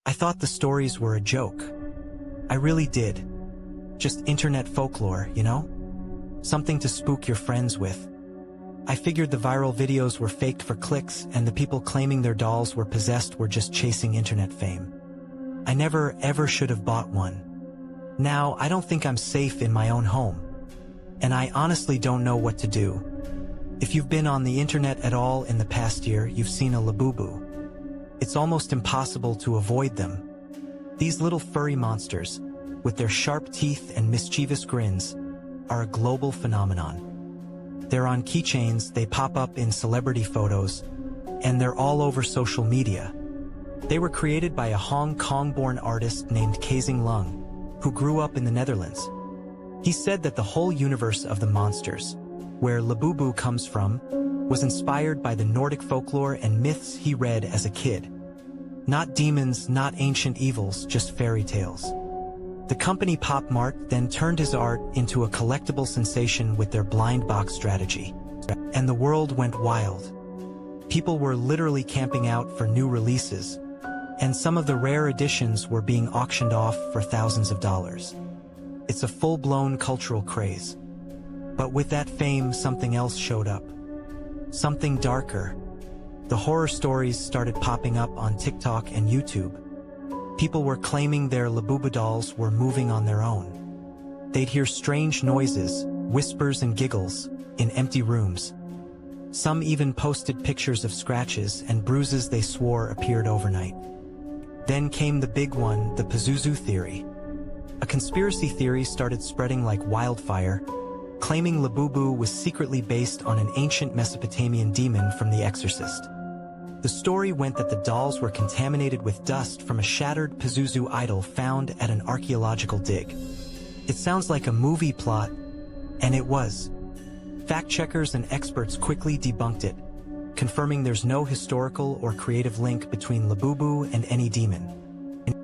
I thought the stories were a joke. I really did. Just internet folklore, you know? Something to spook your friends with. I figured the viral videos were faked for clicks and the people claiming their dolls were possessed were just chasing internet fame. I never ever should have bought one. Now, I don't think I'm safe in my own home. And I honestly don't know what to do. If you've been on the internet at all in the past year, you've seen a Labubu. It's almost impossible to avoid them. These little furry monsters, with their sharp teeth and mischievous grins, are a global phenomenon. They're on keychains, they pop up in celebrity photos, and they're all over social media. They were created by a Hong Kong-born artist named Kazing Lung, who grew up in the Netherlands. He said that the whole universe of the monsters, where Labubu comes from, was inspired by the Nordic folklore and myths he read as a kid. Not demons, not ancient evils, just fairy tales. The company Pop Mart then turned his art into a collectible sensation with their blind box strategy. And the world went wild. People were literally camping out for new releases, and some of the rare editions were being auctioned off for thousands of dollars. It's a full-blown cultural craze. But with that fame, something else showed up. Something darker. The horror stories started popping up on TikTok and YouTube. People were claiming their Labubu dolls were moving on their own. They'd hear strange noises, whispers and giggles, in empty rooms. Some even posted pictures of scratches and bruises they swore appeared overnight. Then came the big one, the Pazuzu theory. A conspiracy theory started spreading like wildfire, claiming Labubu was secretly based on an ancient Mesopotamian demon from The Exorcist. The story went that the dolls were contaminated with dust from a shattered Pazuzu idol found at an archaeological dig. It sounds like a movie plot, and it was. Fact-checkers and experts quickly debunked it, confirming there's no historical or creative link between Labubu and any demon.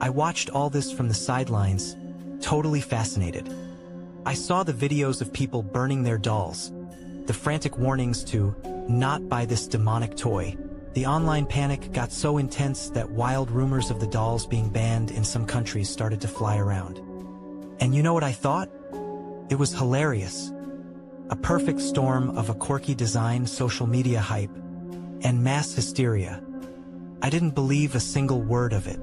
I watched all this from the sidelines, totally fascinated. I saw the videos of people burning their dolls, the frantic warnings to not buy this demonic toy. The online panic got so intense that wild rumors of the dolls being banned in some countries started to fly around. And you know what I thought? It was hilarious. A perfect storm of a quirky design, social media hype, and mass hysteria. I didn't believe a single word of it.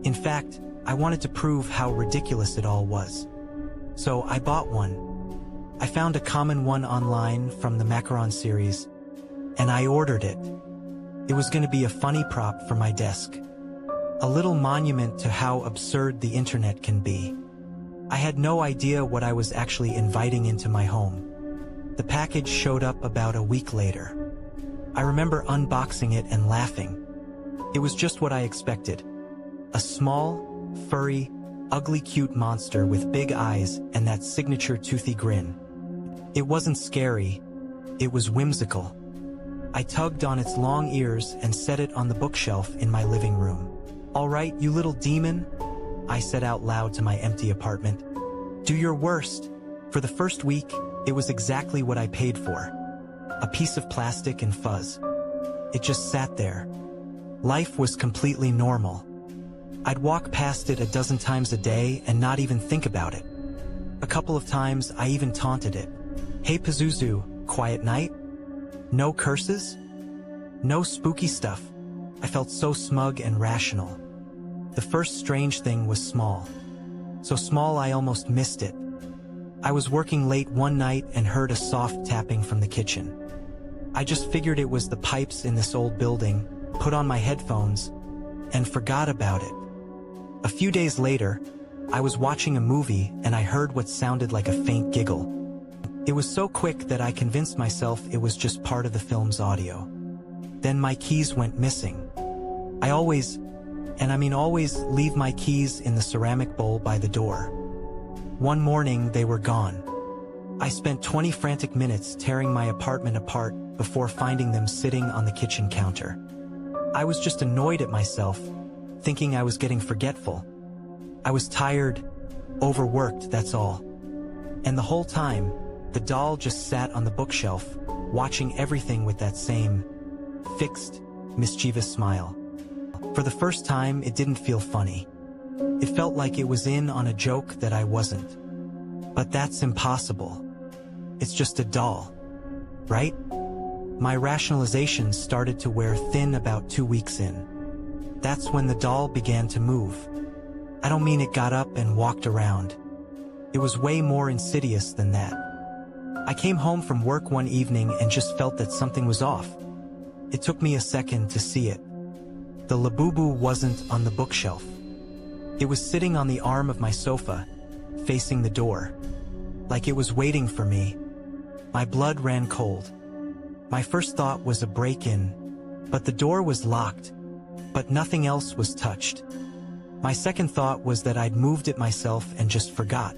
In fact, I wanted to prove how ridiculous it all was. So I bought one. I found a common one online from the Macaron series, and I ordered it. It was going to be a funny prop for my desk. A little monument to how absurd the internet can be. I had no idea what I was actually inviting into my home. The package showed up about a week later. I remember unboxing it and laughing. It was just what I expected. A small, furry, ugly cute monster with big eyes and that signature toothy grin. It wasn't scary, it was whimsical. I tugged on its long ears and set it on the bookshelf in my living room. "All right, you little demon," I said out loud to my empty apartment. "Do your worst." For the first week, it was exactly what I paid for. A piece of plastic and fuzz. It just sat there. Life was completely normal. I'd walk past it a dozen times a day and not even think about it. A couple of times I even taunted it. "Hey Pazuzu, quiet night? No curses? No spooky stuff." I felt so smug and rational. The first strange thing was small. So small I almost missed it. I was working late one night and heard a soft tapping from the kitchen. I just figured it was the pipes in this old building, put on my headphones, and forgot about it. A few days later, I was watching a movie and I heard what sounded like a faint giggle. It was so quick that I convinced myself it was just part of the film's audio. Then my keys went missing. I always leave my keys in the ceramic bowl by the door. One morning, they were gone. I spent 20 frantic minutes tearing my apartment apart before finding them sitting on the kitchen counter. I was just annoyed at myself, thinking I was getting forgetful. I was tired, overworked, that's all. And the whole time, the doll just sat on the bookshelf, watching everything with that same fixed, mischievous smile. For the first time, it didn't feel funny. It felt like it was in on a joke that I wasn't. But that's impossible. It's just a doll, right? My rationalizations started to wear thin about 2 weeks in. That's when the doll began to move. I don't mean it got up and walked around. It was way more insidious than that. I came home from work one evening and just felt that something was off. It took me a second to see it. The Labubu wasn't on the bookshelf. It was sitting on the arm of my sofa, facing the door, like it was waiting for me. My blood ran cold. My first thought was a break-in, but the door was locked, but nothing else was touched. My second thought was that I'd moved it myself and just forgot.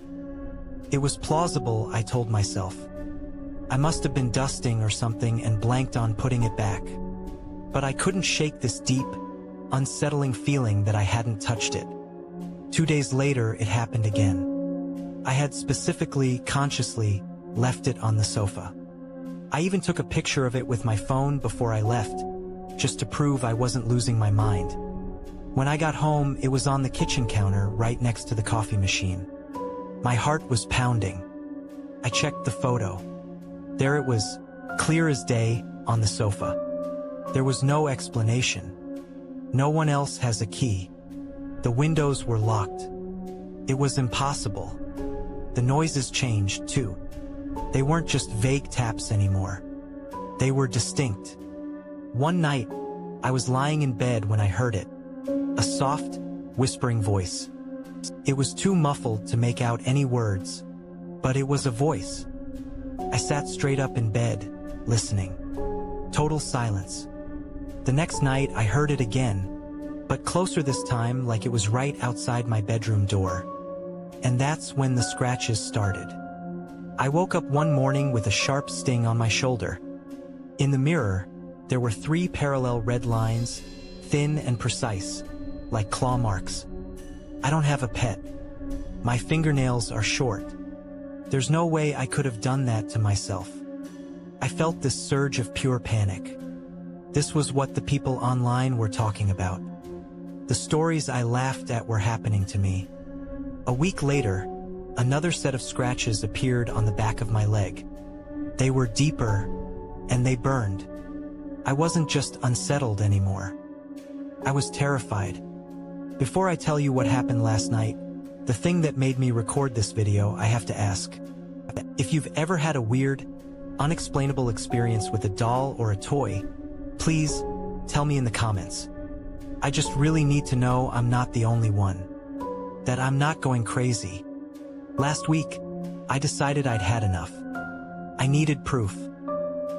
It was plausible, I told myself. I must have been dusting or something and blanked on putting it back. But I couldn't shake this deep, unsettling feeling that I hadn't touched it. 2 days later, it happened again. I had specifically, consciously, left it on the sofa. I even took a picture of it with my phone before I left, just to prove I wasn't losing my mind. When I got home, it was on the kitchen counter right next to the coffee machine. My heart was pounding. I checked the photo. There it was, clear as day, on the sofa. There was no explanation. No one else has a key. The windows were locked. It was impossible. The noises changed, too. They weren't just vague taps anymore. They were distinct. One night, I was lying in bed when I heard it. A soft, whispering voice. It was too muffled to make out any words, but it was a voice. I sat straight up in bed, listening. Total silence. The next night, I heard it again, but closer this time, like it was right outside my bedroom door. And that's when the scratches started. I woke up one morning with a sharp sting on my shoulder. In the mirror, there were 3 parallel red lines, thin and precise, like claw marks. I don't have a pet. My fingernails are short. There's no way I could have done that to myself. I felt this surge of pure panic. This was what the people online were talking about. The stories I laughed at were happening to me. A week later, another set of scratches appeared on the back of my leg. They were deeper, and they burned. I wasn't just unsettled anymore. I was terrified. Before I tell you what happened last night, the thing that made me record this video, I have to ask. If you've ever had a weird, unexplainable experience with a doll or a toy, please tell me in the comments. I just really need to know I'm not the only one. That I'm not going crazy. Last week, I decided I'd had enough. I needed proof.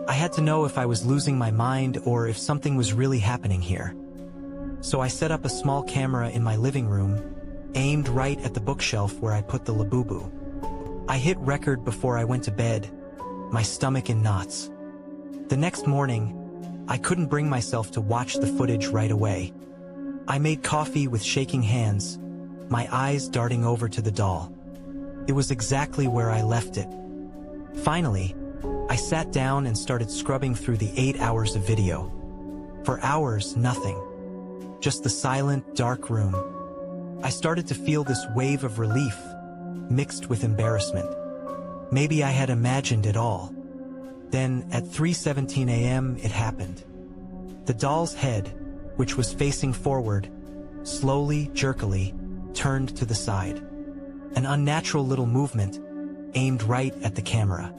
I had to know if I was losing my mind or if something was really happening here. So I set up a small camera in my living room, aimed right at the bookshelf where I put the Labubu. I hit record before I went to bed, my stomach in knots. The next morning, I couldn't bring myself to watch the footage right away. I made coffee with shaking hands, my eyes darting over to the doll. It was exactly where I left it. Finally, I sat down and started scrubbing through the 8 hours of video. For hours, nothing. Just the silent, dark room. I started to feel this wave of relief, mixed with embarrassment. Maybe I had imagined it all. Then, at 3:17 a.m., it happened. The doll's head, which was facing forward, slowly, jerkily, turned to the side. An unnatural little movement, aimed right at the camera.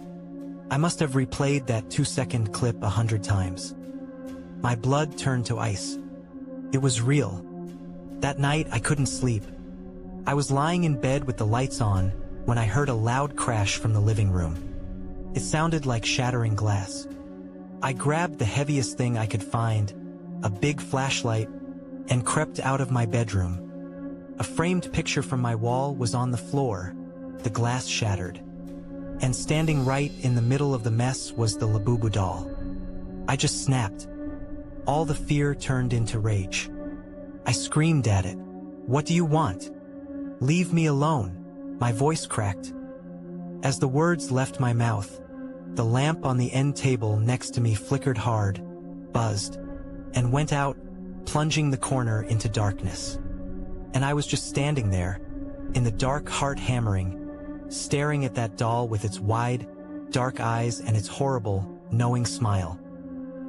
I must have replayed that 2-second clip 100 times. My blood turned to ice. It was real. That night, I couldn't sleep. I was lying in bed with the lights on when I heard a loud crash from the living room. It sounded like shattering glass. I grabbed the heaviest thing I could find, a big flashlight, and crept out of my bedroom. A framed picture from my wall was on the floor, the glass shattered. And standing right in the middle of the mess was the Labubu doll. I just snapped. All the fear turned into rage. I screamed at it. "What do you want? Leave me alone." My voice cracked. As the words left my mouth, the lamp on the end table next to me flickered hard, buzzed, and went out, plunging the corner into darkness. And I was just standing there, in the dark, heart hammering, staring at that doll with its wide, dark eyes and its horrible, knowing smile.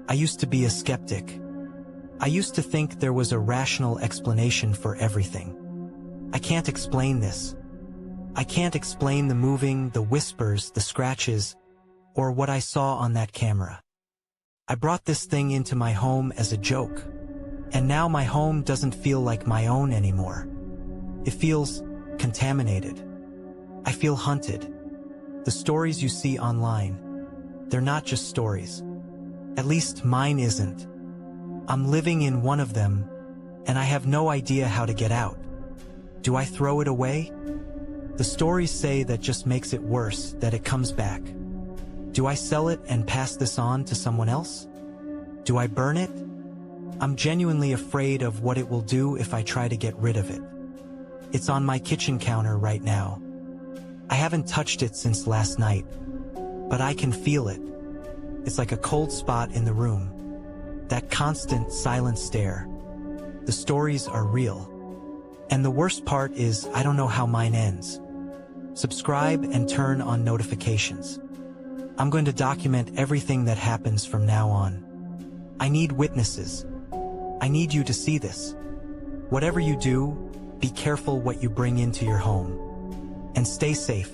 I used to be a skeptic. I used to think there was a rational explanation for everything. I can't explain this. I can't explain the moving, the whispers, the scratches, or what I saw on that camera. I brought this thing into my home as a joke, and now my home doesn't feel like my own anymore. It feels contaminated. I feel hunted. The stories you see online, they're not just stories. At least mine isn't. I'm living in one of them, and I have no idea how to get out. Do I throw it away? The stories say that just makes it worse, that it comes back. Do I sell it and pass this on to someone else? Do I burn it? I'm genuinely afraid of what it will do if I try to get rid of it. It's on my kitchen counter right now. I haven't touched it since last night, but I can feel it. It's like a cold spot in the room. That constant, silent stare. The stories are real. And the worst part is, I don't know how mine ends. Subscribe and turn on notifications. I'm going to document everything that happens from now on. I need witnesses. I need you to see this. Whatever you do, be careful what you bring into your home. And stay safe.